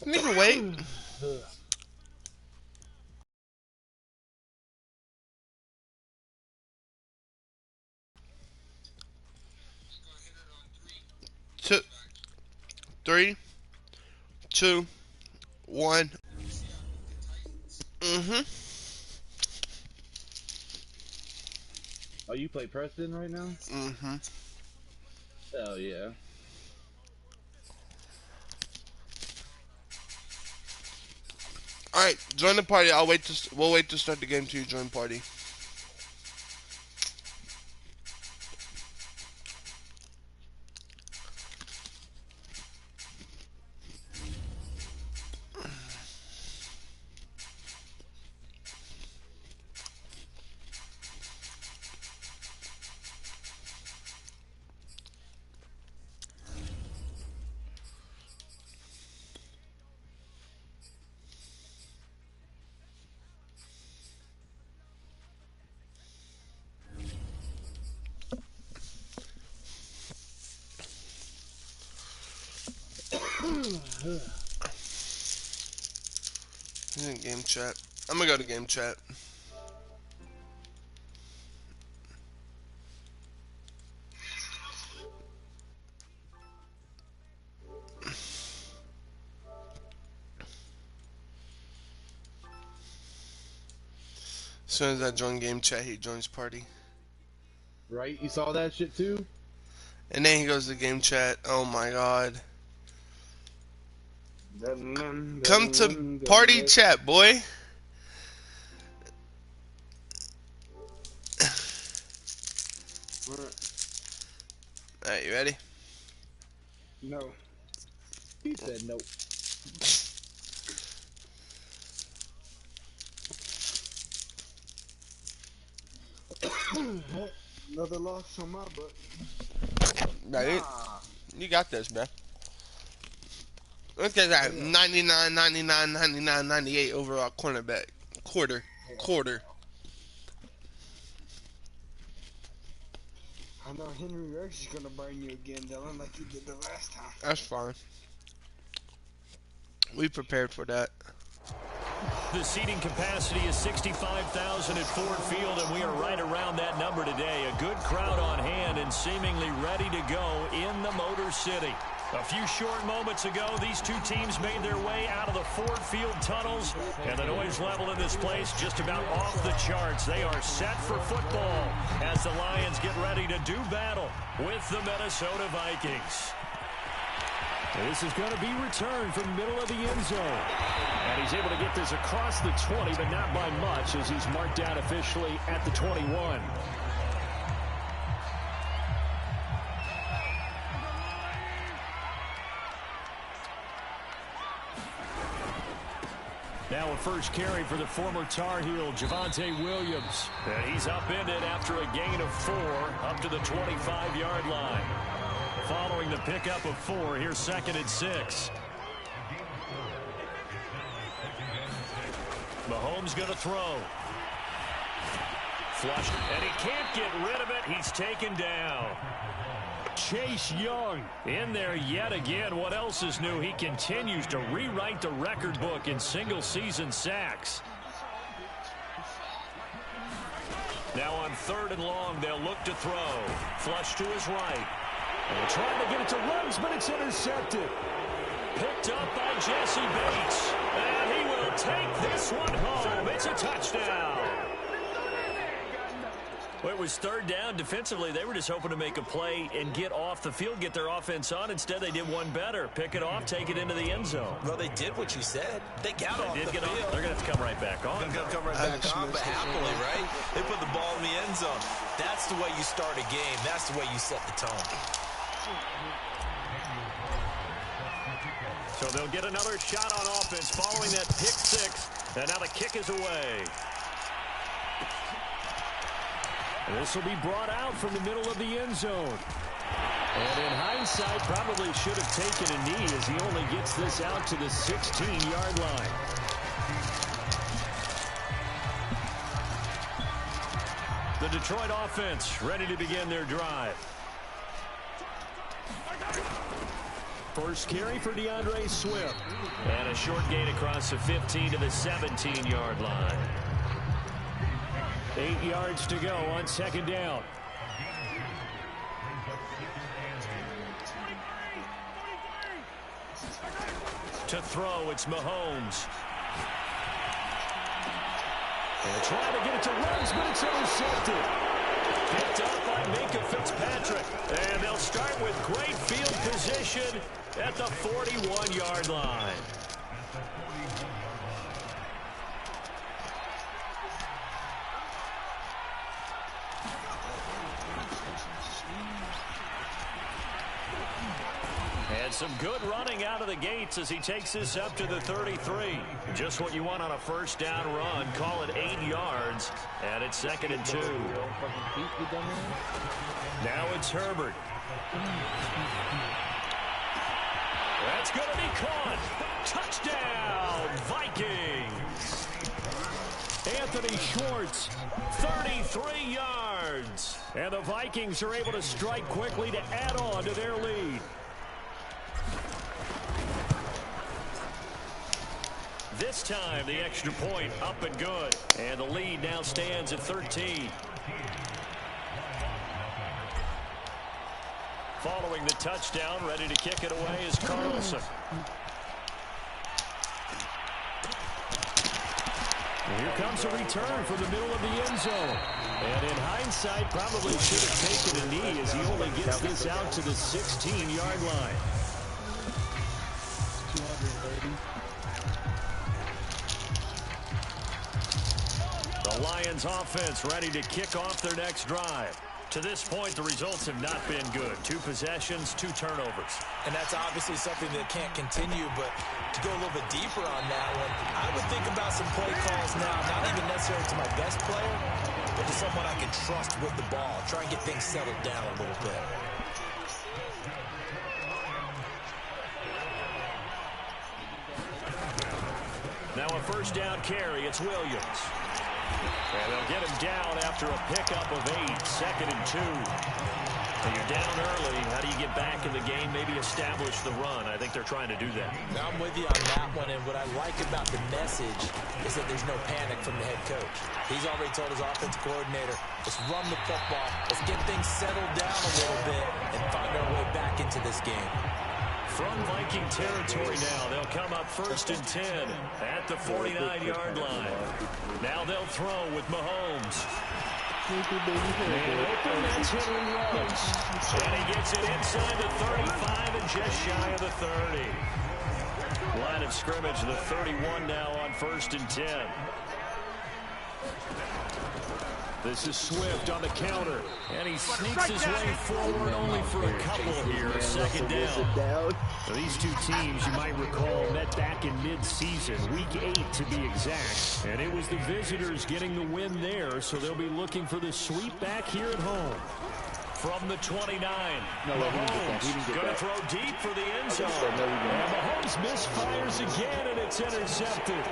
Nigga, wait. Two, 3, 2, 1. Mm-hmm. Oh, you play Preston right now? Mm-hmm. Hell yeah. Alright, join the party. We'll wait to start the game till you join party. He's in game chat. I'm gonna go to game chat. As soon as I join game chat, he joins party. Right? You saw that shit too? And then he goes to game chat. Oh my god. Come to party chat, boy. Alright, you ready? No. He said no. Another loss on my butt. Right. You got this, man. Look at that. 99, 99, 99, 98 overall cornerback. Quarter. I know Henry Rex is gonna burn you again, Dylan, like you did the last time. That's fine. We prepared for that. The seating capacity is 65,000 at Ford Field, and we are right around that number today. A good crowd on hand and seemingly ready to go in the Motor City. A few short moments ago, these two teams made their way out of the Ford Field tunnels, and the noise level in this place just about off the charts. They are set for football as the Lions get ready to do battle with the Minnesota Vikings. This is going to be returned from the middle of the end zone. And he's able to get this across the 20, but not by much, as he's marked down officially at the 21. Now a first carry for the former Tar Heel, Javonte Williams. And he's upended after a gain of 4 up to the 25-yard line. Following the pickup of 4, here's 2nd and 6. Mahomes going to throw. Flushed, and he can't get rid of it. He's taken down. Chase Young in there yet again. What else is new? He continues to rewrite the record book in single-season sacks. Now on 3rd and long, they'll look to throw. Flush to his right. And trying to get it to Ruggs, but it's intercepted. Picked up by Jesse Bates. And he will take this one home. It's a touchdown. Well, it was 3rd down. Defensively, they were just hoping to make a play and get off the field, get their offense on. Instead, they did one better. Pick it off, take it into the end zone. Well, they did what you said. They got off the field. They're going to have to come right back on. They're going to come right back on, but happily, right? They put the ball in the end zone. That's the way you start a game. That's the way you set the tone. So they'll get another shot on offense following that pick 6. And now the kick is away. This will be brought out from the middle of the end zone. And in hindsight, probably should have taken a knee as he only gets this out to the 16-yard line. The Detroit offense ready to begin their drive. First carry for DeAndre Swift. And a short gain across the 15 to the 17-yard line. 8 yards to go on second down. To throw, it's Mahomes. And trying to get it to Ruggs, but it's intercepted. Picked up by Minka Fitzpatrick. And they'll start with great field position at the 41-yard line. And some good running out of the gates as he takes this up to the 33. Just what you want on a first down run. Call it 8 yards. And it's 2nd and 2. Now it's Herbert. That's going to be caught. Touchdown, Vikings. Anthony Schwartz, 33 yards. And the Vikings are able to strike quickly to add on to their lead. This time, the extra point up and good. And the lead now stands at 13. Following the touchdown, ready to kick it away is Carlson. Here comes a return from the middle of the end zone. And in hindsight, probably should have taken a knee as he only gets this out to the 16-yard line. 230. The Lions offense ready to kick off their next drive. To this point, the results have not been good. 2 possessions, 2 turnovers. And that's obviously something that can't continue, but to go a little bit deeper on that one, I would think about some play calls now, not even necessarily to my best player, but to someone I can trust with the ball. Try and get things settled down a little bit. Now a first down carry, it's Williams. And they'll get him down after a pickup of 8, 2nd and 2. So you're down early. How do you get back in the game, maybe establish the run? I think they're trying to do that. Now I'm with you on that one, and what I like about the message is that there's no panic from the head coach. He's already told his offensive coordinator, let's run the football, let's get things settled down a little bit and find our way back into this game. From Viking territory now, they'll come up 1st and 10 at the 49-yard line. Now they'll throw with Mahomes. And open, that's Henry Ruggs. And he gets it inside the 35 and just shy of the 30. Line of scrimmage, the 31 now on 1st and 10. This is Swift on the counter. And he sneaks his way forward only for a couple here. 2nd down. Now, these 2 teams, you might recall, met back in mid-season, week 8 to be exact. And it was the visitors getting the win there, so they'll be looking for the sweep back here at home. From the 29, Mahomes going to throw deep for the end zone. And Mahomes misfires again, and it's intercepted.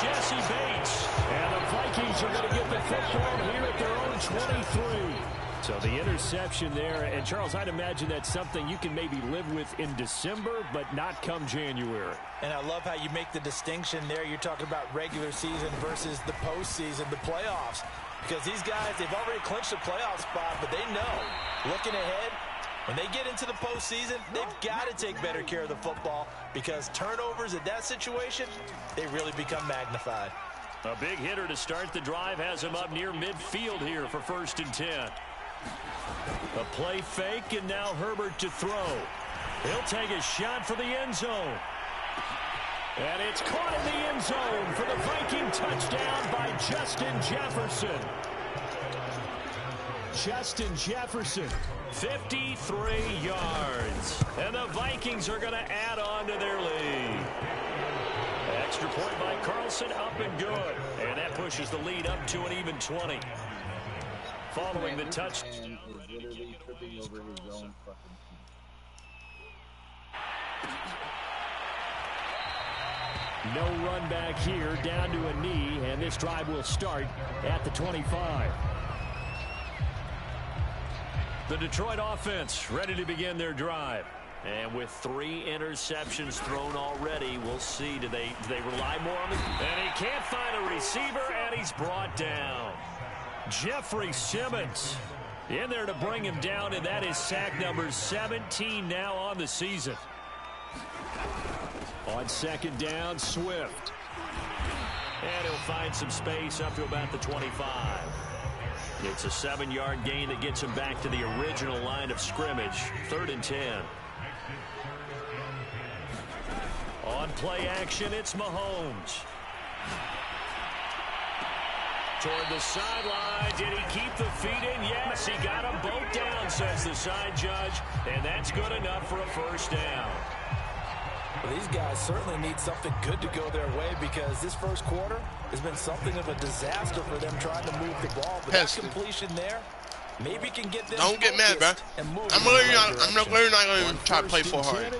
Jesse Bates. And the Vikings are going to get the football here at their own 23. So the interception there. And, Charles, I'd imagine that's something you can maybe live with in December, but not come January. And I love how you make the distinction there. You're talking about regular season versus the postseason, the playoffs. Because these guys, they've already clinched a playoff spot, but they know, looking ahead, when they get into the postseason, they've got to take better care of the football because turnovers in that situation, they really become magnified. A big hitter to start the drive has him up near midfield here for 1st and 10. A play fake, and now Herbert to throw. He'll take a shot for the end zone. And it's caught in the end zone for the Viking touchdown by Justin Jefferson. Justin Jefferson, 53 yards. And the Vikings are going to add on to their lead. Extra point by Carlson, up and good. And that pushes the lead up to an even 20. Following the touch. No run back here, down to a knee, and this drive will start at the 25. The Detroit offense ready to begin their drive. And with 3 interceptions thrown already, we'll see. Do they rely more on the... And he can't find a receiver, and he's brought down. Jeffrey Simmons in there to bring him down, and that is sack number 17 now on the season. On second down, Swift. And he'll find some space up to about the 25. It's a 7-yard gain that gets him back to the original line of scrimmage. 3rd and 10. On play action, it's Mahomes. Toward the sideline. Did he keep the feet in? Yes, he got them both down, says the side judge. And that's good enough for a first down. Well, these guys certainly need something good to go their way because this first quarter has been something of a disaster for them trying to move the ball. But that completion there maybe can get them. Don't get mad, bro. I'm not going to try to play for hard.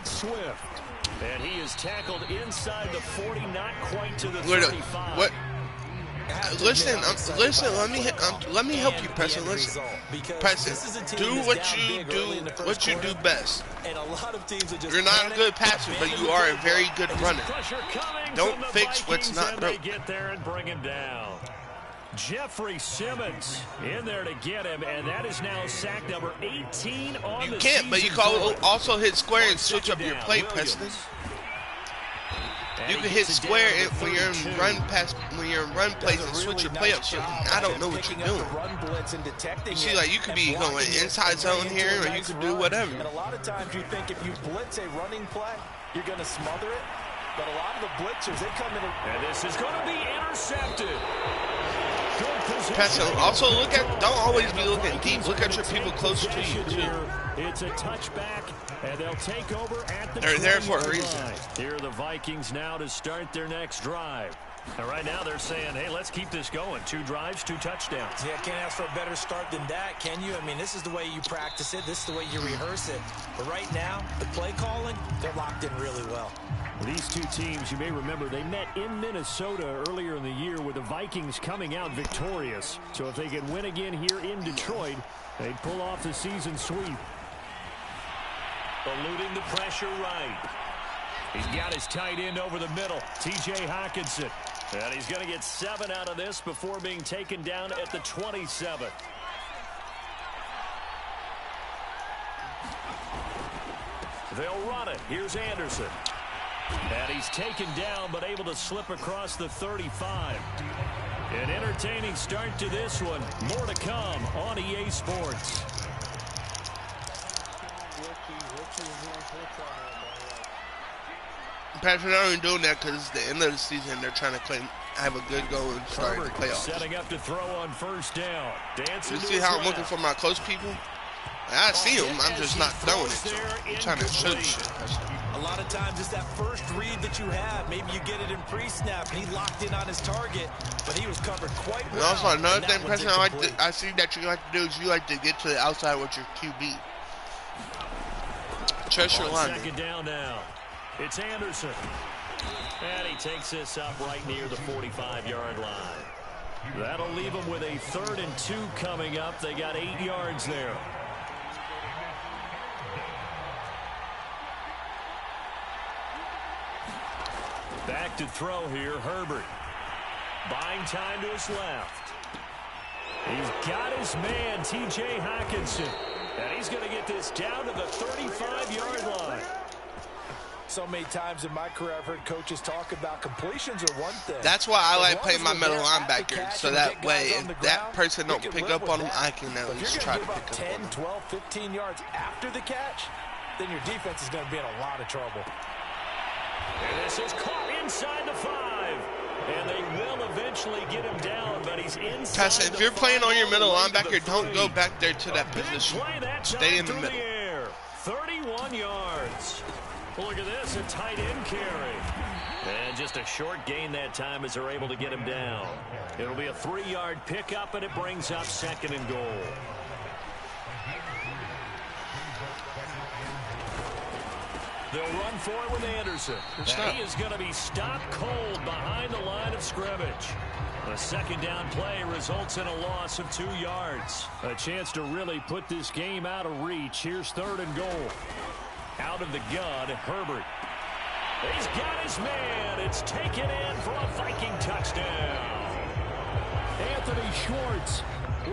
And he is tackled inside the 40, not quite to the 35. What? Listen. Let me help you, Preston. Listen, Preston. Do what you do. What you do best. You're not a good passer, but you are a very good runner. Don't fix what's not broke. Get there and bring him down. Jeffrey Simmons in there to get him, and that is now sack number 18 on the season. You can't, but you can also hit square and switch up your play, Preston. You can hit square when you're in run plays and switch your play up. So I don't know what you're doing. You see, like you could be going inside zone here, or you could do whatever. And a lot of times you think if you blitz a running play, you're going to smother it. But a lot of the blitzers, they come in. And this is going to be intercepted. Preston, also don't always be looking deep. Look at your people close to you too. It's a touchback, and they'll take over at the They're there for a reason. Here are the Vikings now to start their next drive. And right now they're saying, hey, let's keep this going. 2 drives, 2 touchdowns. Yeah, can't ask for a better start than that, can you? I mean, this is the way you practice it. This is the way you rehearse it. But right now, the play calling, they're locked in really well. These 2 teams, you may remember, they met in Minnesota earlier in the year with the Vikings coming out victorious. So if they can win again here in Detroit, they'd pull off the season sweep. Eluding the pressure right. He's got his tight end over the middle, T.J. Hockenson. And he's going to get 7 out of this before being taken down at the 27. They'll run it. Here's Anderson. And he's taken down, but able to slip across the 35. An entertaining start to this one. More to come on EA Sports. Patrick, they're only doing that because it's the end of the season. They're trying to have a good goal and start the playoffs. Setting up to throw on first down. You see how I'm looking for my close people? I see them. I'm just not throwing it. I'm trying to show you shit. A lot of times it's that first read that you have. Maybe you get it in pre-snap. He locked in on his target, but he was covered quite well. And also another thing, Preston, I see that you like to do is you like to get to the outside with your QB. Trust your line. Second down now. It's Anderson. And he takes this up right near the 45-yard line. That'll leave them with a 3rd and 2 coming up. They got 8 yards there. Back to throw here, Herbert. Buying time to his left. He's got his man, T.J. Hockenson. And he's going to get this down to the 35-yard line. So many times in my career I've heard coaches talk about completions are one thing. That's why I like playing my middle linebacker, so that way if that person don't pick up on them, I can at least try to pick up 10, on them. 12, 15 yards after the catch, then your defense is going to be in a lot of trouble. And this is caught inside the 5. And they will eventually get him down, but he's inside. Tyson, if you're playing on your middle linebacker, don't go back there to that position. Stay in the middle. 31 yards. Look at this, a tight end carry. And just a short gain that time as they're able to get him down. It'll be a 3-yard pickup, and it brings up 2nd and goal. They'll run for it with Anderson. And he is going to be stopped cold behind the line of scrimmage. A second down play results in a loss of 2 yards. A chance to really put this game out of reach. Here's 3rd and goal. Out of the gun, Herbert. He's got his man. It's taken in for a Viking touchdown. Anthony Schwartz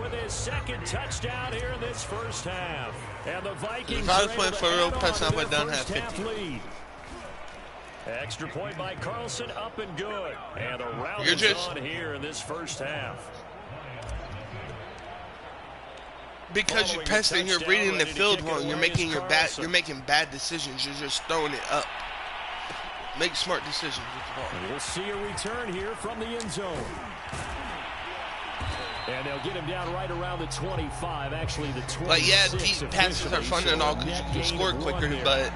with his second touchdown here in this first half. And the Vikings if I was playing for real, touchdown would done have 50. Lead. Extra point by Carlson, up and good. And a round is on here in this first half. Because you're passing, you're reading the field wrong. You're making bad decisions. You're just throwing it up. Make smart decisions with the ball. We'll see a return here from the end zone. And they'll get him down right around the 25. Actually, the 26. But yeah, deep passes are fun and all because you can score quicker, but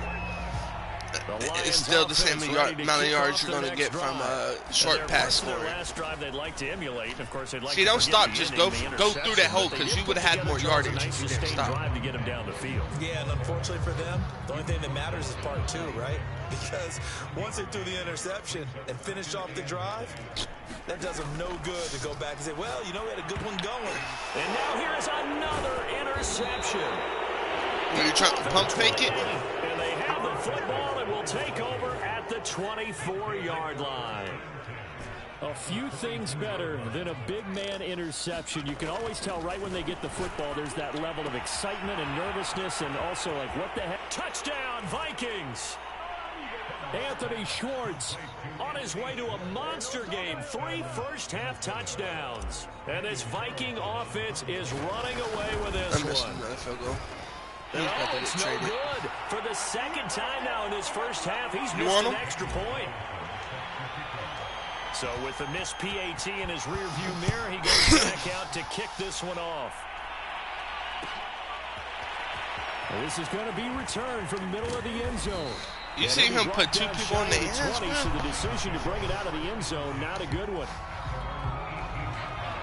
it's still the same amount of yards you're going to get from a short pass scoring. See, don't stop. Just go through that hole because you would have had more yardage if you didn't stop. To get him down the field. Yeah, and unfortunately for them, the only thing that matters is part two, right? Because once they threw the interception and finished off the drive, that does them no good to go back and say, well, you know, we had a good one going. And now here is another interception. When you're trying to pump fake it. And they have the football and will take over at the 24-yard line. A few things better than a big man interception. You can always tell right when they get the football, there's that level of excitement and nervousness and also like, what the heck? Touchdown, Vikings! Anthony Schwartz on his way to a monster game. 3 first-half touchdowns. And this Viking offense is running away with this one. Oh, it's no good. For the second time now in this first half, he's missed an extra point. So with the missed PAT in his rearview mirror, he goes back out to kick this one off. Well, this is going to be returned from the middle of the end zone. You see him put 2 people in the hands, so the decision to bring it out of the end zone, not a good one.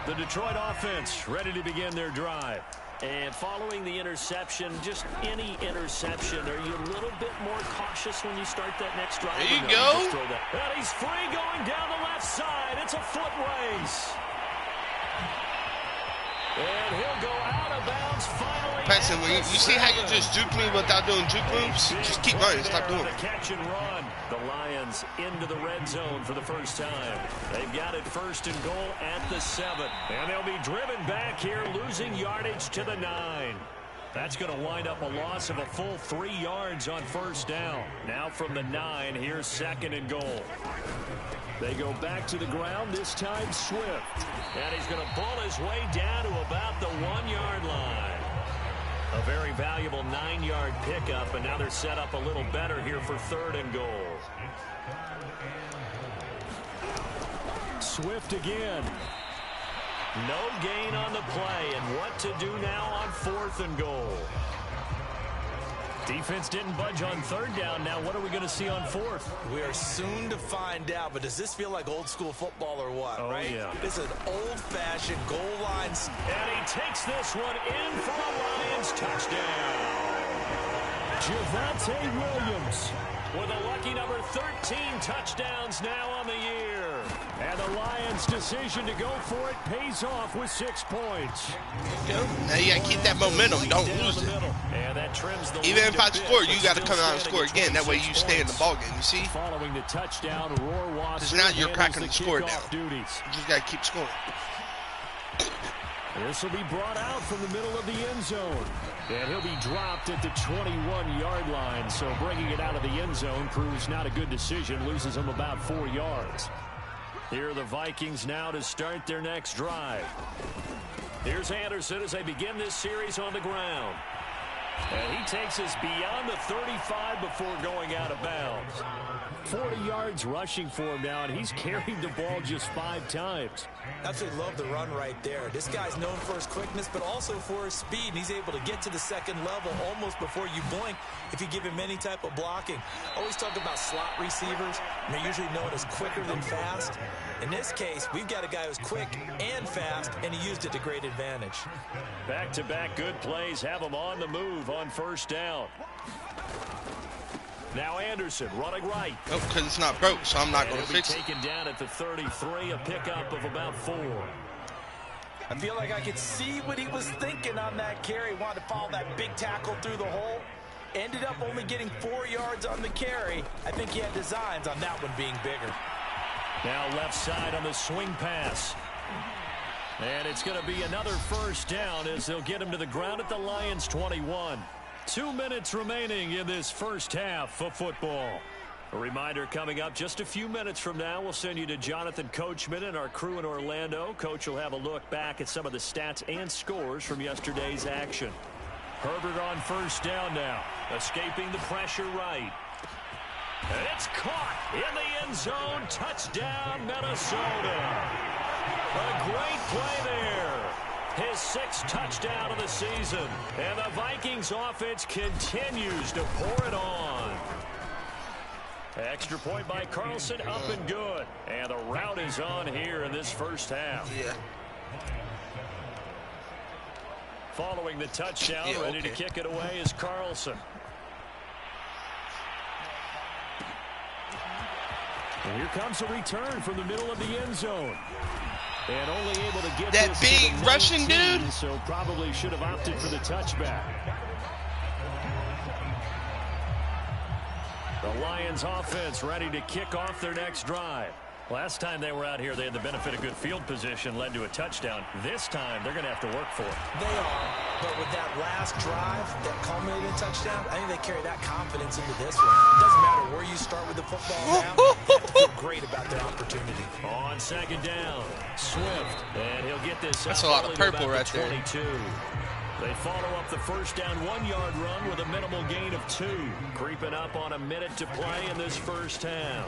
The Detroit offense ready to begin their drive. And following the interception, just any interception, are you a little bit more cautious when you start that next drive? There you go. And he's free going down the left side. It's a foot race. And he'll go out of bounds finally. Preston, when you see how you just juke me without doing juke moves, just keep running. Stop doing it. Catch and run. The Lions into the red zone for the first time. They've got it 1st and goal at the 7. And they'll be driven back here, losing yardage to the 9. That's going to wind up a loss of a full 3 yards on 1st down. Now from the 9, here's 2nd and goal. They go back to the ground, this time Swift. And he's going to pull his way down to about the 1-yard line. A very valuable 9-yard pickup, and now they're set up a little better here for 3rd and goal. Swift again. No gain on the play, and what to do now on 4th and goal. Defense didn't budge on 3rd down. Now what are we going to see on 4th? We are soon to find out, but does this feel like old school football or what? Oh, right? Yeah. This is an old-fashioned goal line. And he takes this one in for a Lions touchdown. Javonte Williams with a lucky number 13 touchdowns now on the year. And the Lions' decision to go for it pays off with 6 points. Now you got to keep that momentum. Don't lose it. And that trims the Even if I score, you got to come out and score again. That way you stay in the ballgame, you see? Following the touchdown, Rohr Because now you're cracking the score down. You just got to keep scoring. This will be brought out from the middle of the end zone. And he'll be dropped at the 21-yard line. So bringing it out of the end zone proves not a good decision. Loses him about 4 yards. Here are the Vikings now to start their next drive. Here's Anderson as they begin this series on the ground. And he takes us beyond the 35 before going out of bounds. 40 yards rushing for him now, and he's carried the ball just 5 times. Absolutely love the run right there. This guy's known for his quickness, but also for his speed. And he's able to get to the 2nd level almost before you blink if you give him any type of blocking. Always talk about slot receivers, and they're usually known as quicker than fast. In this case, we've got a guy who's quick and fast, and he used it to great advantage. Back-to-back good plays have him on the move on 1st down. Now Anderson running right. Oh, because it's not broke, so I'm not going to fix it. Taken down at the 33, a pickup of about 4. I feel like I could see what he was thinking on that carry. Wanted to follow that big tackle through the hole. Ended up only getting 4 yards on the carry. I think he had designs on that one being bigger. Now left side on the swing pass. And it's going to be another first down as they'll get him to the ground at the Lions' 21. 2 minutes remaining in this first half of football. A reminder coming up just a few minutes from now. We'll send you to Jonathan Coachman and our crew in Orlando. Coach will have a look back at some of the stats and scores from yesterday's action. Herbert on first down now. Escaping the pressure right. And it's caught in the end zone. Touchdown, Minnesota. A great play there. His 6th touchdown of the season. And the Vikings offense continues to pour it on. Extra point by Carlson, up and good. And the route is on here in this first half. Yeah. Following the touchdown, ready to kick it away is Carlson. And here comes a return from the middle of the end zone. And only able to get that this big to the Russian 19, dude. So probably should have opted for the touchback. The Lions offense ready to kick off their next drive. Last time they were out here, they had the benefit of good field position, led to a touchdown. This time, they're going to have to work for it. They are, but with that last drive that culminated in a touchdown, I think they carry that confidence into this one. It doesn't matter where you start with the football now. They feel great about their opportunity. On second down, Swift, and he'll get this. That's a lot of purple right there. 22. They follow up the first down 1-yard run with a minimal gain of 2. Creeping up on a minute to play in this first half.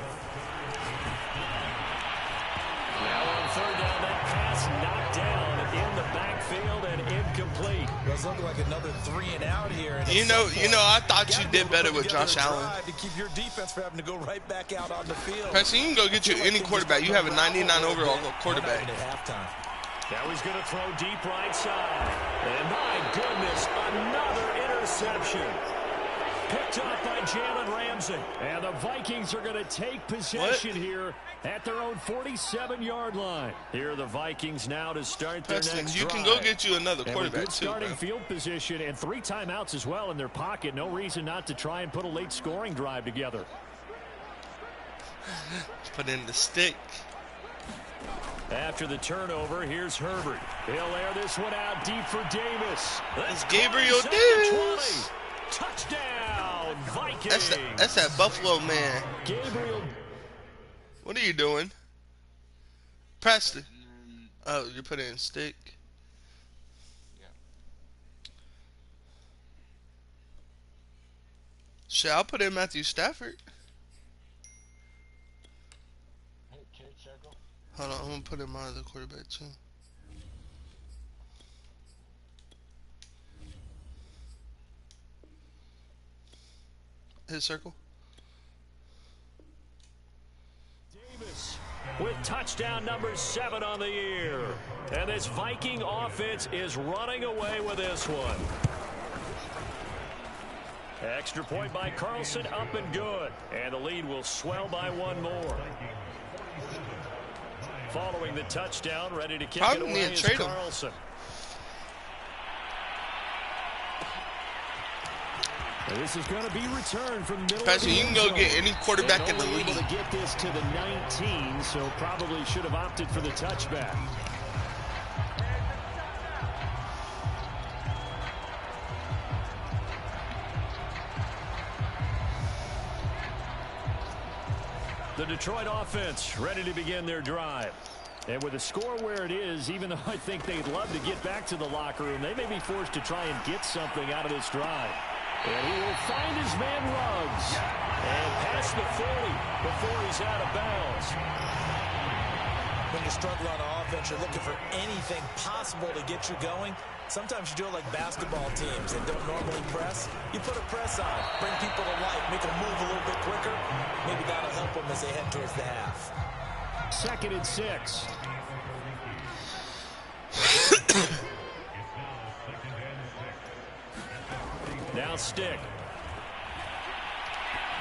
Now on third down, that pass knocked down in the backfield and incomplete. It's looking like another 3 and out here. You know, I thought you did better with Josh Allen. To keep your defense from having to go right back out on the field. Preston, you can go get you any quarterback. You have a 99 overall quarterback. Now he's going to throw deep right side. And my goodness, another interception. Picked up by Jalen Ramsey. And the Vikings are going to take possession here at their own 47-yard line. Here are the Vikings now to start their next you drive. can go get you another And quarterback with good too, starting bro. field position and 3 timeouts as well in their pocket. No reason not to try and put a late scoring drive together. Put in the stick. After the turnover, here's Herbert. He'll air this one out deep for Davis. It's Gabriel Davis. Touchdown, Vikings. That's that Buffalo man. Gabriel. What are you doing? Preston. Oh, you put it in stick. Shit, I'll put in Matthew Stafford. Hold on, I'm gonna put in my other quarterback too. Hit circle. Davis with touchdown number 7 on the year. And this Viking offense is running away with this one. Extra point by Carlson, up and good. And the lead will swell by 1 more. Following the touchdown, ready to kick it away is Carlson. This is going to be returned from the middle. Preston, you can go get any quarterback in the league. Able to get this to the 19, so probably should have opted for the touchback. The Detroit offense ready to begin their drive. And with the score where it is, even though I think they'd love to get back to the locker room, they may be forced to try and get something out of this drive. And he will find his man Ruggs. And past the 40 before he's out of bounds. When you struggle on offense, you're looking for anything possible to get you going. Sometimes you do it like basketball teams that don't normally press. You put a press on, bring people to life, make them move a little bit quicker. Maybe that'll help them as they head towards the half. 2nd and 6. Now Stick.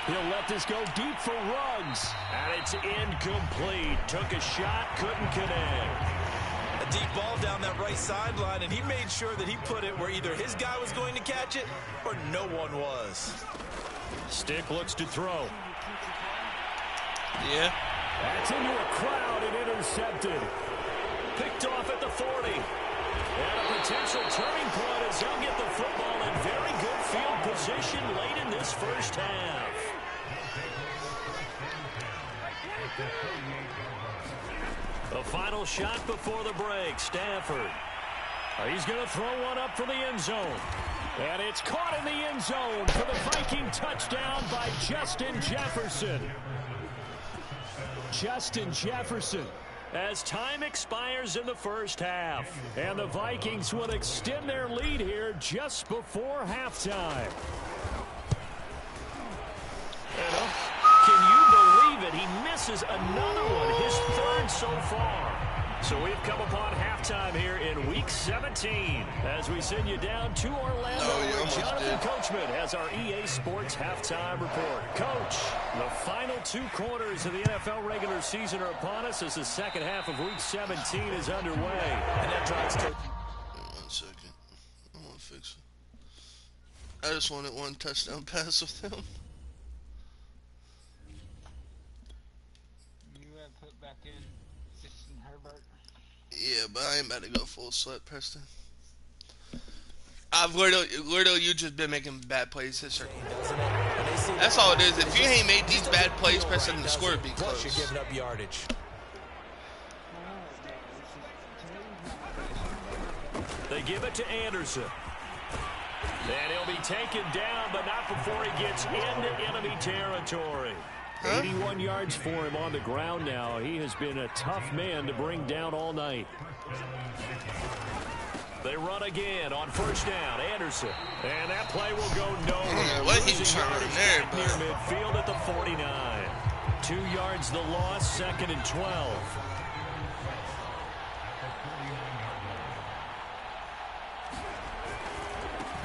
He'll let this go deep for Ruggs. And it's incomplete. Took a shot, couldn't connect. A deep ball down that right sideline, and he made sure that he put it where either his guy was going to catch it or no one was. Stick looks to throw. Yeah. That's into a crowd and intercepted. Picked off at the 40. And a potential turning point as they'll get the football in very good field position late in this first half. The final shot before the break. Stafford. He's going to throw one up for the end zone. And it's caught in the end zone for the Viking touchdown by Justin Jefferson. Justin Jefferson. As time expires in the first half. And the Vikings will extend their lead here just before halftime. Can you believe it? He misses another one, his third so far. So we've come upon halftime here in Week 17 as we send you down to Orlando where Jonathan Coachman has our EA Sports halftime report. Coach, the final 2 quarters of the NFL regular season are upon us as the second half of Week 17 is underway. And that drives to... 1 second. I want to fix it. I just wanted 1 touchdown pass with him. Put back in Justin Herbert. Yeah, but I ain't about to go full sweat, Preston. I've literally you just been making bad plays this year. That's all it is. If you ain't made these bad plays, Preston, the score would be close. Plus, you're giving up yardage. They give it to Anderson. And he'll be taken down, but not before he gets into enemy territory. 81 yards for him on the ground now. He has been a tough man to bring down all night. They run again on first down. Anderson. And that play will go nowhere. What he's trying there, near midfield at the 49. 2 yards the loss, 2nd and 12.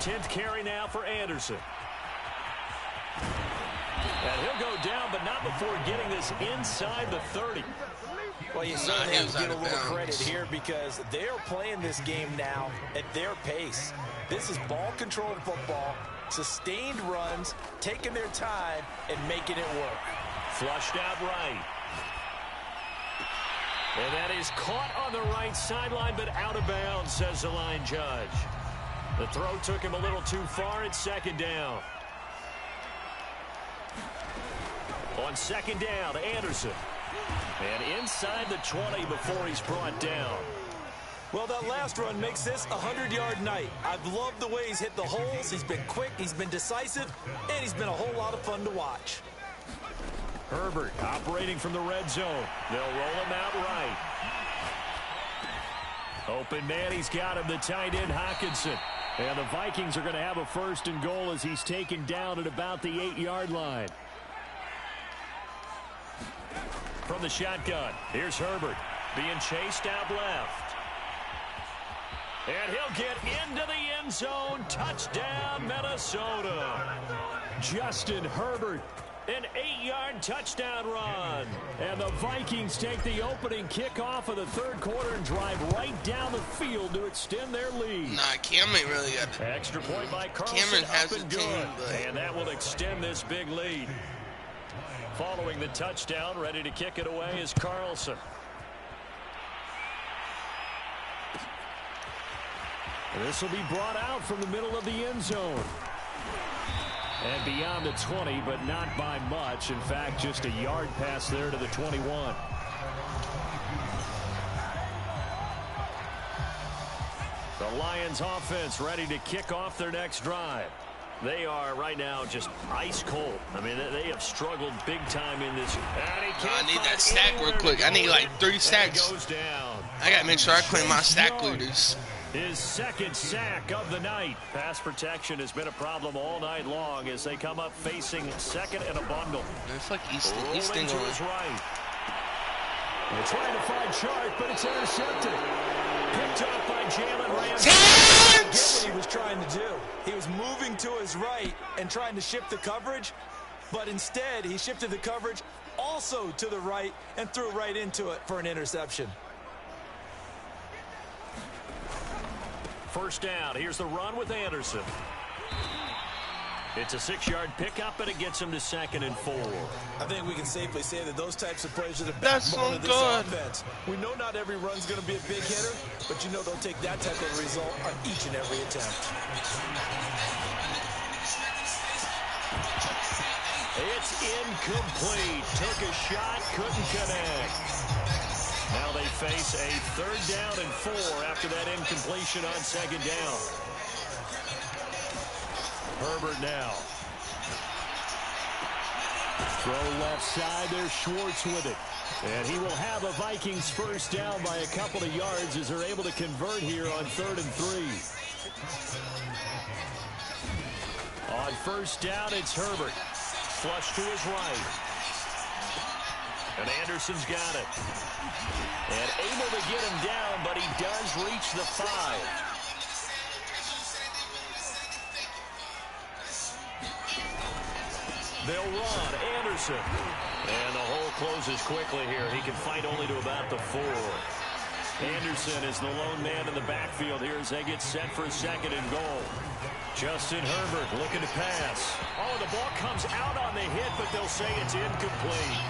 Tenth carry now for Anderson. And he'll go down, but not before getting this inside the 30. Well, you certainly have to give a little credit here because they're playing this game now at their pace. This is ball-controlled football, sustained runs, taking their time, and making it work. Flushed out right. And that is caught on the right sideline, but out of bounds, says the line judge. The throw took him a little too far. It's 2nd down. On 2nd down, Anderson. And inside the 20 before he's brought down. Well, that last run makes this a 100-yard night. I've loved the way he's hit the holes. He's been quick, he's been decisive, and he's been a whole lot of fun to watch. Herbert operating from the red zone. They'll roll him out right. Open man, he's got him, the tight end, Hockenson. And the Vikings are going to have a 1st and goal as he's taken down at about the 8-yard line. From the shotgun, here's Herbert being chased out left. And he'll get into the end zone. Touchdown, Minnesota. Justin Herbert, an 8-yard touchdown run. And the Vikings take the opening kickoff of the 3rd quarter and drive right down the field to extend their lead. Nah, Cameron really got it. Extra point by Carlson. Cameron has up and the team, good. but... And that will extend this big lead. Following the touchdown, ready to kick it away is Carlson. This will be brought out from the middle of the end zone. And beyond the 20, but not by much. In fact, just a yard pass there to the 21. The Lions offense ready to kick off their next drive. They are right now just ice cold. I mean, they have struggled big time in this. I need that stack real quick. I need like 3 stacks. Goes down. I got to make sure I claim my stack looters. His 2nd sack of the night. Pass protection has been a problem all night long as they come up facing 2nd and a bundle. It's like Easton Rolling to his right. They're trying to find Sharp, but it's intercepted. Picked up by Jalen Ramsey. I get what he was trying to do. He was moving to his right and trying to shift the coverage, but instead he shifted the coverage also to the right and threw right into it for an interception. first down. Here's the run with Anderson. It's a 6-yard pickup, and it gets him to 2nd and 4. I think we can safely say that those types of plays are the That's backbone so of this good. offense. We know not every run's going to be a big hitter, but you know they'll take that type of result on each and every attempt. It's incomplete. Took a shot, couldn't connect. Now they face a 3rd down and 4 after that incompletion on 2nd down. Herbert now. Throw left side. There's Schwartz with it. And he will have a Vikings first down by a couple of yards as they're able to convert here on 3rd and 3. On first down, it's Herbert. Flush to his right. And Anderson's got it. And able to get him down, but he does reach the 5. They'll run. Anderson. And the hole closes quickly here. He can fight only to about the 4. Anderson is the lone man in the backfield here as they get set for a 2nd and goal. Justin Herbert looking to pass. Oh, the ball comes out on the hit, but they'll say it's incomplete.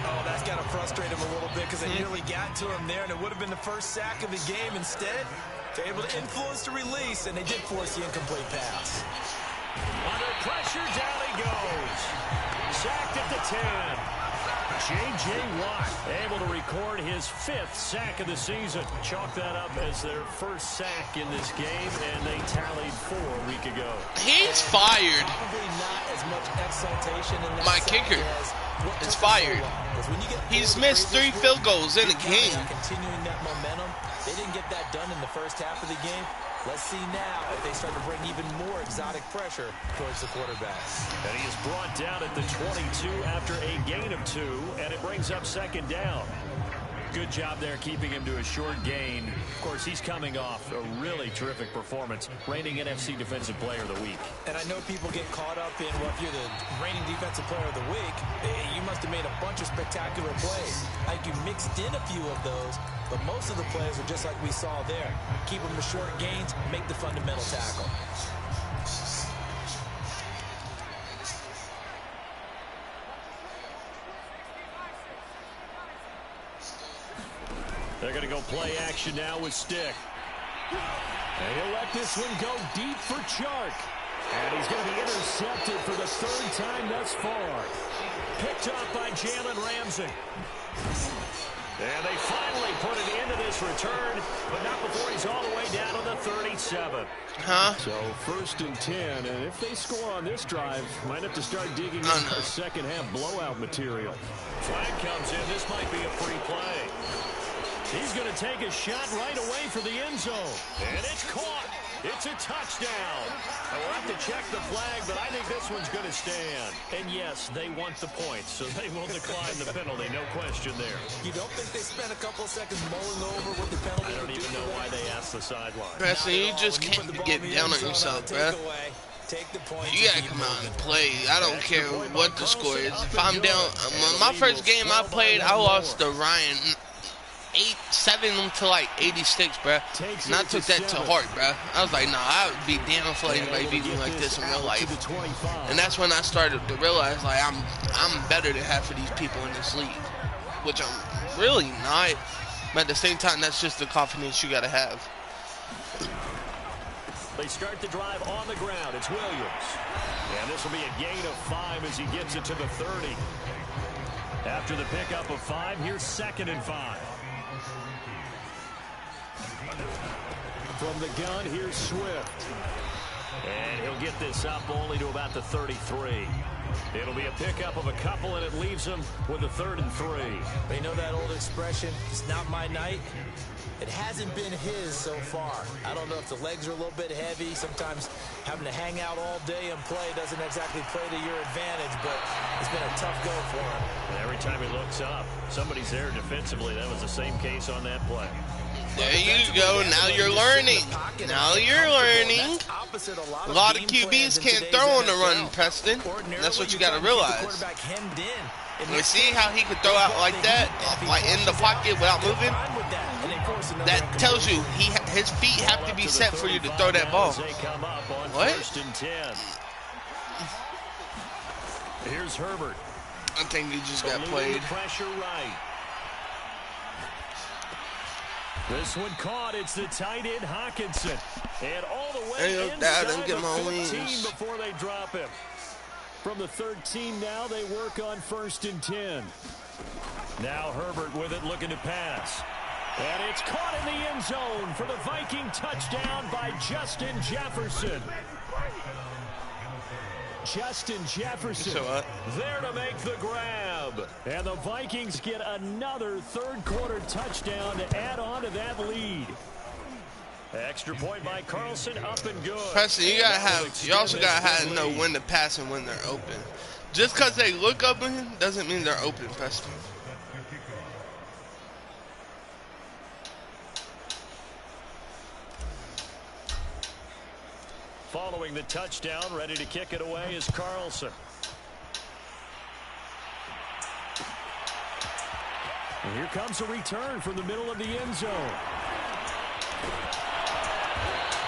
Oh, that's got to frustrate him a little bit because they nearly got to him there, and it would have been the first sack of the game. Instead, they're able to influence the release, and they did force the incomplete pass. Under pressure, down he goes. Sacked at the 10. J.J. Watt able to record his 5th sack of the season. Chalk that up as their first sack in this game, and they tallied 4 a week ago. He's fired. Probably not as much exaltation in that My sack kicker as is fired. He's missed 3 field goals in a game. Continuing that momentum. They didn't get that done in the first half of the game. Let's see now if they start to bring even more exotic pressure towards the quarterback. And he is brought down at the 22 after a gain of 2, and it brings up 2nd down. Good job there keeping him to a short gain. Of course, he's coming off a really terrific performance, reigning NFC Defensive Player of the Week. And I know people get caught up in, well, if you're the reigning Defensive Player of the Week, you must have made a bunch of spectacular plays. Like you mixed in a few of those, but most of the plays are just like we saw there. Keep them to short gains, make the fundamental tackle. They're going to go play action now with Stick. And he'll let this one go deep for Chark. And he's going to be intercepted for the 3rd time thus far. Picked up by Jalen Ramsey. And they finally put it into this return, but not before he's all the way down on the 37. So 1st and 10, and if they score on this drive, might have to start digging in our second half blowout material. Flag comes in. This might be a free play. He's going to take a shot right away for the end zone. And it's caught. It's a touchdown. And we'll have to check the flag, but I think this one's going to stand. And yes, they want the points, so they will decline the penalty. No question there. You don't think they spent a couple seconds mulling over what the penalty I don't even know why they asked the sideline. Preston, you just can't get down on yourself, bruh. You gotta come out and play. I don't care what the score is. If I'm down, my first game I played, I lost to Ryan 7 to like 86, bruh. And I took that to heart, bruh. I was like, nah, I would be damn for anybody beat me like this in real life. And that's when I started to realize, like, I'm better than half of these people in this league, which I'm really not. But at the same time, that's just the confidence you gotta have. They start the drive on the ground. It's Williams. And this will be a gain of 5 as he gets it to the 30. After the pickup of 5, here's 2nd and 5. From the gun, here's Swift. And he'll get this up only to about the 33. It'll be a pickup of a couple, and it leaves him with a 3rd and 3. They know that old expression, it's not my night. It hasn't been his so far. I don't know if the legs are a little bit heavy. Sometimes having to hang out all day and play doesn't exactly play to your advantage, but it's been a tough go for him. And every time he looks up, somebody's there defensively. That was the same case on that play. There you go. Now you're learning. Now you're learning. A lot of QBs can't throw on the run, Preston. That's what you got to realize. You see how he could throw out like that, like in the pocket without moving? And of course, in That tells you his feet have to be set for you to throw that ball. What? Here's Herbert. I think he just got played. Pressure right. This one caught. It's the tight end Hawkinson, and all the way inside the 15 before they drop him. From the 13 now, they work on 1st and 10. Now Herbert with it, looking to pass. And it's caught in the end zone for the Viking touchdown by Justin Jefferson. Justin Jefferson there to make the grab. And the Vikings get another third-quarter touchdown to add on to that lead. Extra point by Carlson, up and good. Preston, you also gotta know when to pass and when they're open. Just because they look open doesn't mean they're open, Preston. Following the touchdown, ready to kick it away is Carlson. And here comes a return from the middle of the end zone.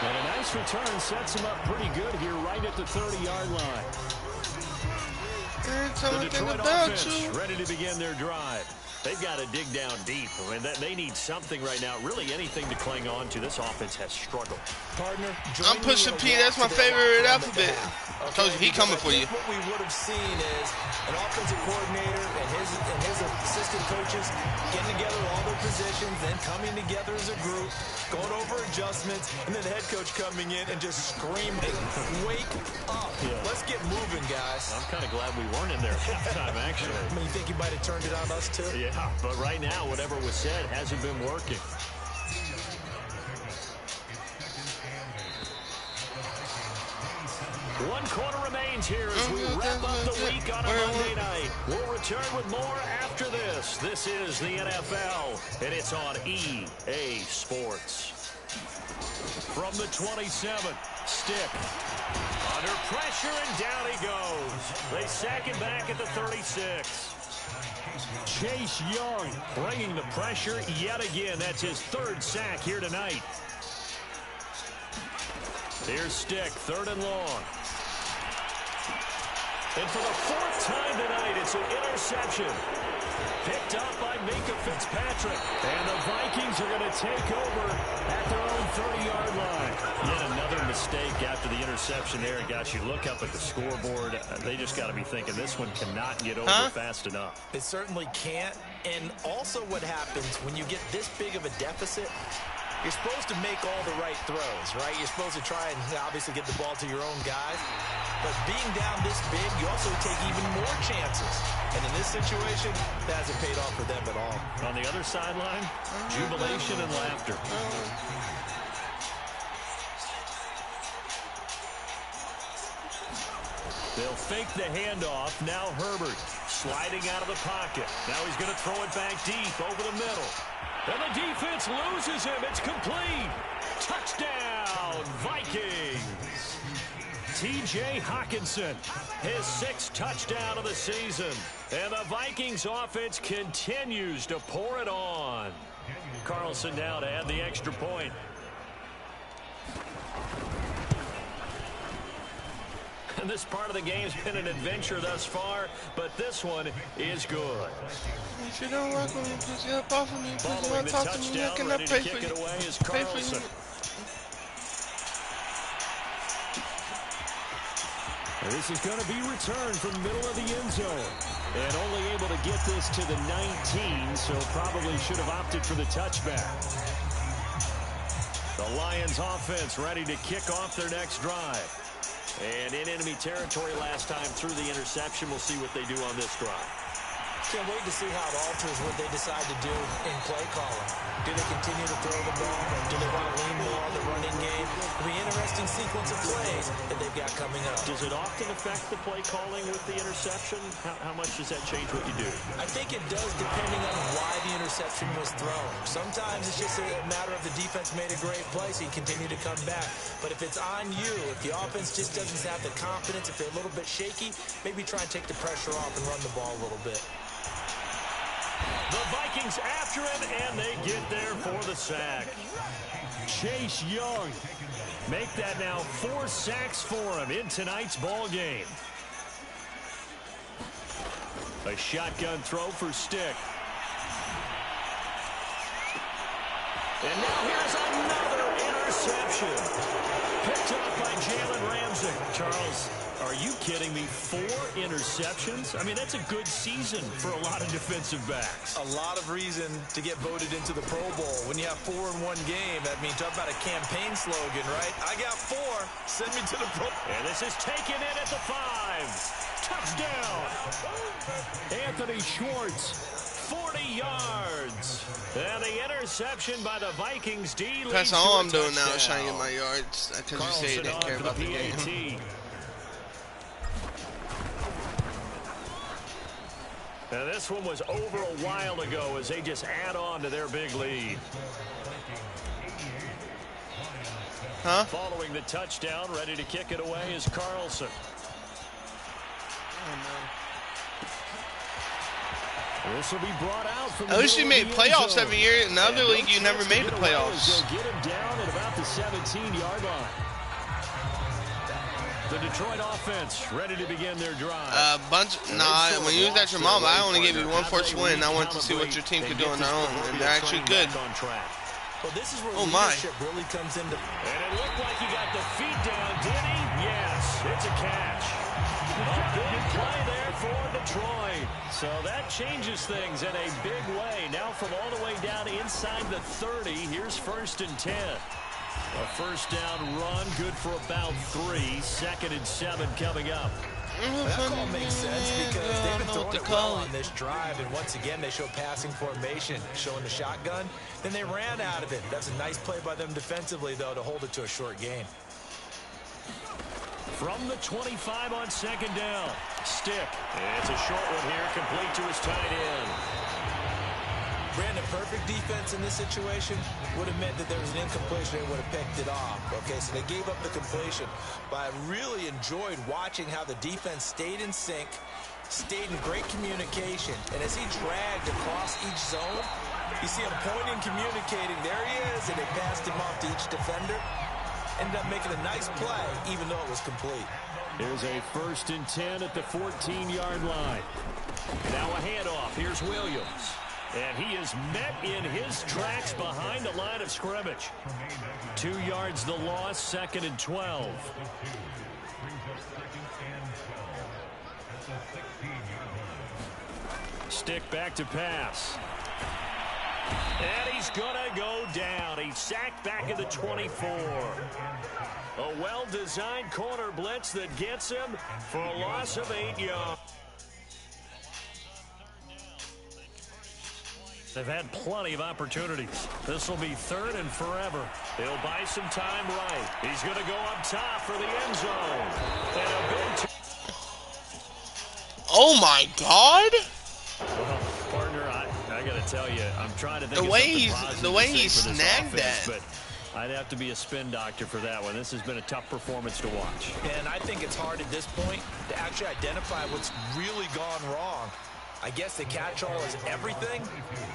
And a nice return sets him up pretty good here right at the 30-yard line. The Detroit offense ready to begin their drive. They've got to dig down deep. I mean, they need something right now, really anything to cling on to. This offense has struggled. Partner, I'm pushing P. That's my favorite alphabet. I told you, he coming for you. What we would have seen is an offensive coordinator and his assistant coaches getting together all their positions, then coming together as a group, going over adjustments, and then the head coach coming in and just screaming, "Wake up! Yeah. Let's get moving, guys." I'm kind of glad we weren't in there at halftime, actually. I mean, you think you might have turned it on us too? Yeah, but right now, whatever was said hasn't been working. One quarter remains here as we wrap up the week on a Monday night. We'll return with more after this. This is the NFL, and it's on EA Sports. From the 27, Stick. Under pressure, and down he goes. They sack him back at the 36. Chase Young bringing the pressure yet again. That's his third sack here tonight. Here's Stick, 3rd and long. And for the 4th time tonight, it's an interception. Picked up by Minka Fitzpatrick. And the Vikings are going to take over at their own 30-yard line. Yet another mistake after the interception there. Got you look up at the scoreboard. They just got to be thinking this one cannot get over fast enough. It certainly can't. And also what happens when you get this big of a deficit, you're supposed to make all the right throws, right? You're supposed to try and obviously get the ball to your own guys. But being down this big, you also take even more chances. And in this situation, that hasn't paid off for them at all. On the other sideline, jubilation and laughter. They'll fake the handoff. Now Herbert sliding out of the pocket. Now he's going to throw it back deep over the middle. And the defense loses him. It's complete. Touchdown, Vikings. T.J. Hawkinson, his 6th touchdown of the season. And the Vikings offense continues to pour it on. Carlson now to add the extra point. And this part of the game's been an adventure thus far, but this one is good. If you don't like me, please get off of me. Please Following don't the talk to me. I touchdown, cannot ready pay to for kick you. it away is Pay for Carlson. you. This is going to be returned from the middle of the end zone. And only able to get this to the 19, so probably should have opted for the touchback. The Lions offense ready to kick off their next drive. And in enemy territory last time through the interception. We'll see what they do on this drive. Can't wait to see how it alters what they decide to do in play calling. Do they continue to throw the ball, or do they want to lean more on the running game? It'll be an interesting sequence of plays that they've got coming up. Does it often affect the play calling with the interception? How much does that change what you do? I think it does, depending on why the interception was thrown. Sometimes it's just a matter of the defense made a great play, so you continue to come back. But if it's on you, if the offense just doesn't have the confidence, if they're a little bit shaky, maybe try and take the pressure off and run the ball a little bit. The Vikings after him, and they get there for the sack. Chase Young. Make that now 4 sacks for him in tonight's ball game. A shotgun throw for Stick. And now here's another interception. Picked up by Jalen Ramsey. Charles, are you kidding me? 4 interceptions? I mean, that's a good season for a lot of defensive backs. A lot of reason to get voted into the Pro Bowl. When you have 4 in one game, I mean, talk about a campaign slogan, right? I got 4. Send me to the Pro Bowl. And this is taken in at the 5. Touchdown. Anthony Schwartz, 40 yards. And the interception by the Vikings D. That's all I'm doing now is trying to get my yards. Because you say you didn't care about the game. Now this one was over a while ago as they just add on to their big lead. Huh? Following the touchdown, ready to kick it away is Carlson. This will be brought out from I wish you made playoffs every year. In the other league, you never made the playoffs. Get him down at about the 17-yard line. The Detroit offense ready to begin their drive. Nah, when you was at your mom, I only gave you one first win. I wanted to see what your team could do on their own, and they're actually good. Well, this is where leadership really comes into. And it looked like he got the feet down, did he? Yes, it's a catch. A big play there for Detroit. So that changes things in a big way. Now from all the way down inside the 30, here's 1st and 10. A first down run, good for about 3. 2nd and 7 coming up. That call makes sense because they've been throwing it well on this drive, and once again they show passing formation, showing the shotgun. Then they ran out of it. That's a nice play by them defensively, though, to hold it to a short gain. From the 25 on 2nd down, Stick. It's a short one here, complete to his tight end. Brandon, perfect defense in this situation would have meant that there was an incompletion. They would have picked it off. Okay, so they gave up the completion. But I really enjoyed watching how the defense stayed in sync, stayed in great communication. And as he dragged across each zone, you see him pointing, communicating. There he is, and they passed him off to each defender. Ended up making a nice play, even though it was complete. Here's a 1st and 10 at the 14-yard line. Now a handoff. Here's Williams. And he is met in his tracks behind the line of scrimmage. 2 yards the loss, 2nd and 12. Stick back to pass. And he's going to go down. He's sacked back at the 24. A well-designed corner blitz that gets him for a loss of 8 yards. They've had plenty of opportunities. This will be 3rd and forever. He'll buy some time right. He's going to go up top for the end zone. And a big Oh my God! Well, partner, I got to tell you, I'm trying to think the way he snagged that. But I'd have to be a spin doctor for that one. This has been a tough performance to watch. And I think it's hard at this point to actually identify what's really gone wrong. I guess the catch-all is everything.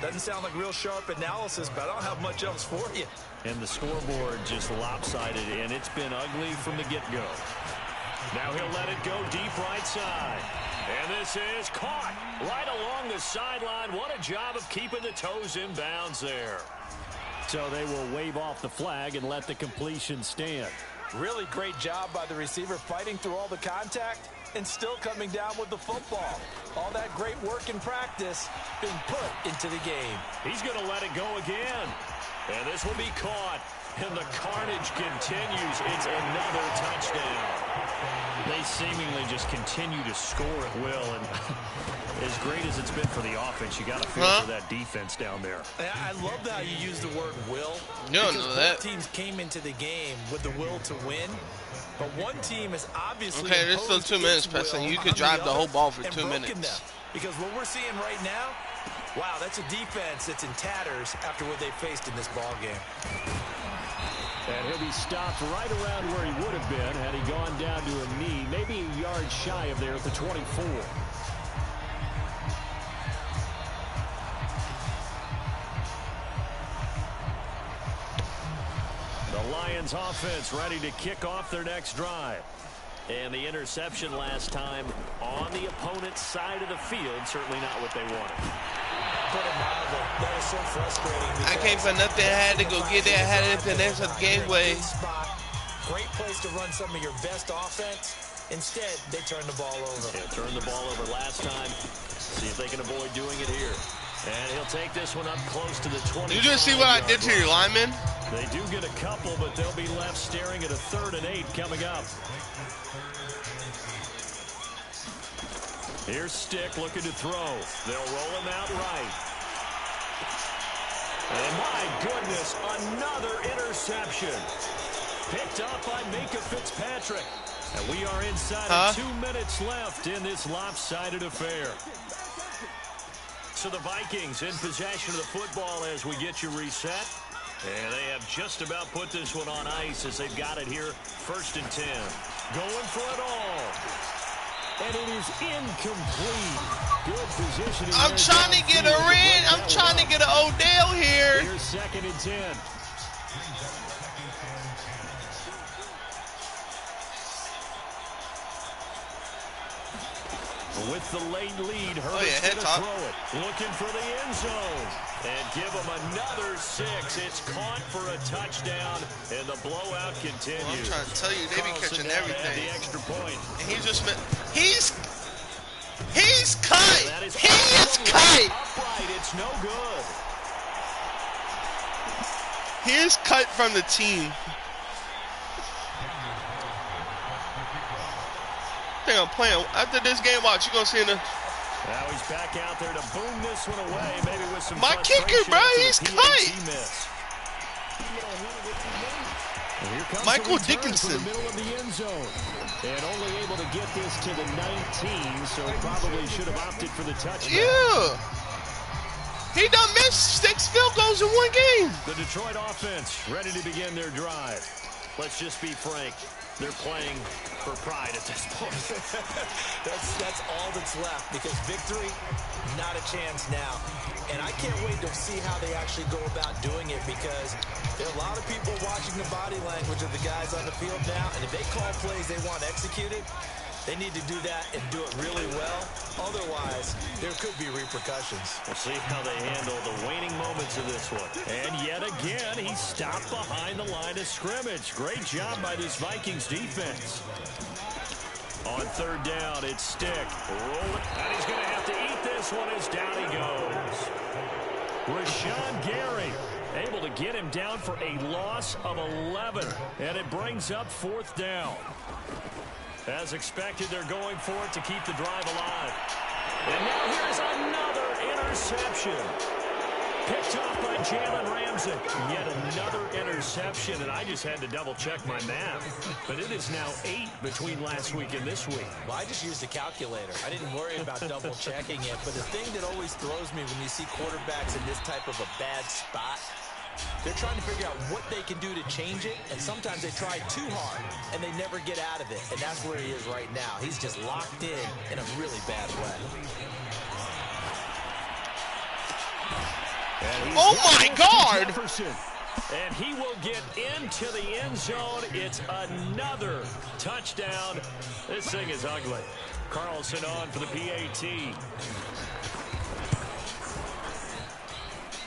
Doesn't sound like real sharp analysis, but I don't have much else for you. And the scoreboard just lopsided, and it's been ugly from the get-go. Now he'll let it go deep right side. And this is caught right along the sideline. What a job of keeping the toes in bounds there. So they will wave off the flag and let the completion stand. Really great job by the receiver fighting through all the contact and still coming down with the football. All that great work in practice being put into the game. He's going to let it go again. And this will be caught. And the carnage continues. It's another touchdown. They seemingly just continue to score at will. And as great as it's been for the offense, you got to feel for that defense down there. I love how you use the word will. You don't know that. Both teams came into the game with the will to win. But one team is obviously okay, there's still 2 minutes, Preston. You could drive the whole ball for 2 minutes. Because what we're seeing right now, wow, that's a defense that's in tatters after what they faced in this ball game. And he'll be stopped right around where he would have been had he gone down to a knee, maybe a yard shy of there at the 24. Lions offense ready to kick off their next drive. And the interception last time on the opponent's side of the field. Certainly not what they wanted. That is so frustrating. I came for nothing. I had to go get there. I had it in the next gangway. Great place to run some of your best offense. Instead, they turn the ball over. Yeah, turned the ball over last time. See if they can avoid doing it here. And he'll take this one up close to the 20. You just see what I did to your linemen? They do get a couple, but they'll be left staring at a 3rd and 8 coming up. Here's Stick looking to throw. They'll roll him out right. And my goodness, another interception. Picked up by Minka Fitzpatrick. And we are inside of 2 minutes left in this lopsided affair. So the Vikings in possession of the football as we get you reset. And they have just about put this one on ice as they've got it here. 1st and 10. Going for it all. And it is incomplete. Good positioning. I'm trying to get a Red. I'm trying to get an Odell here. Here's 2nd and 10. With the late lead, Herbert's going to throw it. Looking for the end zone. And give him another 6. It's caught for a touchdown, and the blowout continues. Well, I'm trying to tell you, they be catching everything. The extra point. And he's cut. He is cut. Upright, it's no good. He is cut from the team. I think I'm playing. After this game, watch, you're going to see in the... Now he's back out there to boom this one away, maybe with some My kicker, bro, he's cut. Michael Dickinson. From the middle of the end zone. And only able to get this to the 19, so probably should have opted for the touchdown. Yeah. He done missed 6 field goals in 1 game. The Detroit offense ready to begin their drive. Let's just be frank. They're playing for pride at this point. that's all that's left, because victory, not a chance now. And I can't wait to see how they actually go about doing it, because there are a lot of people watching the body language of the guys on the field now, and if they call plays they want executed, they need to do that and do it really well. Otherwise, there could be repercussions. We'll see how they handle the waning moments of this one. And yet again, he stopped behind the line of scrimmage. Great job by this Vikings defense. On 3rd down, it's Stick. Roll it. And he's going to have to eat this one as down he goes. Rashawn Gary able to get him down for a loss of 11. And it brings up 4th down. As expected, they're going for it to keep the drive alive. And now here's another interception. Picked off by Jalen Ramsey. Yet another interception, and I just had to double-check my math. But it is now 8 between last week and this week. Well, I just used a calculator. I didn't worry about double-checking it. But the thing that always throws me when you see quarterbacks in this type of a bad spot, they're trying to figure out what they can do to change it, and sometimes they try too hard, and they never get out of it, and that's where he is right now. He's just locked in a really bad way. Oh, my God! Jefferson. And he will get into the end zone. It's another touchdown. This thing is ugly. Carlson on for the PAT.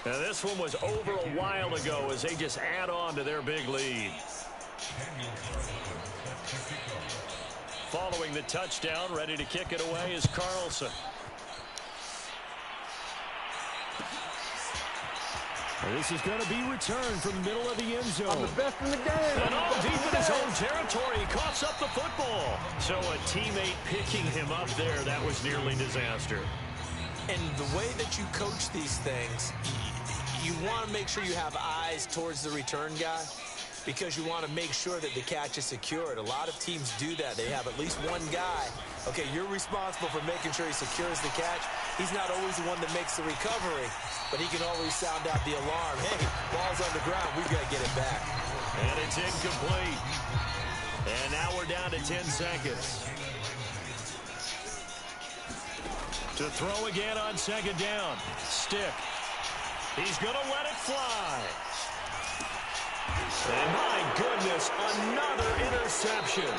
Now, this one was over a while ago as they just add on to their big lead. Following the touchdown, ready to kick it away is Carlson. And this is going to be returned from the middle of the end zone. I'm the best in the game. And all deep in his own territory, he coughs up the football. So a teammate picking him up there, that was nearly disaster. And the way that you coach these things, you want to make sure you have eyes towards the return guy, because you want to make sure that the catch is secured. A lot of teams do that. They have at least one guy. Okay, you're responsible for making sure he secures the catch. He's not always the one that makes the recovery, but he can always sound out the alarm. Hey, ball's on the ground. We've got to get it back. And it's incomplete. And now we're down to 10 seconds. To throw again on 2nd down. Stick. He's going to let it fly. And my goodness, another interception.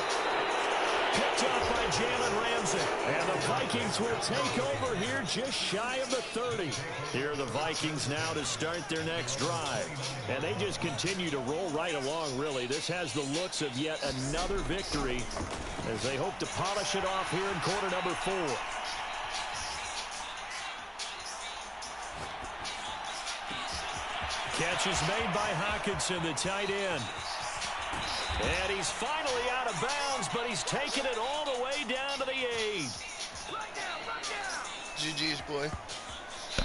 Picked up by Jalen Ramsey. And the Vikings will take over here just shy of the 30. Here are the Vikings now to start their next drive. And they just continue to roll right along, really. This has the looks of yet another victory as they hope to polish it off here in quarter number 4. Catch is made by Hawkinson, the tight end. And he's finally out of bounds, but he's taken it all the way down to the 8. GG's, boy.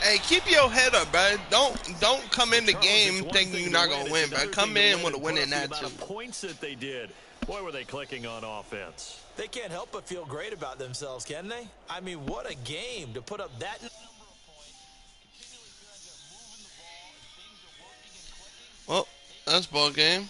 Hey, keep your head up, bro. Don't come in the game thinking you're not gonna win, bro. Come in with a winning attitude. Points that they did. Boy, were they clicking on offense. They can't help but feel great about themselves, can they? I mean, what a game to put up that number of points. Well, that's ball game.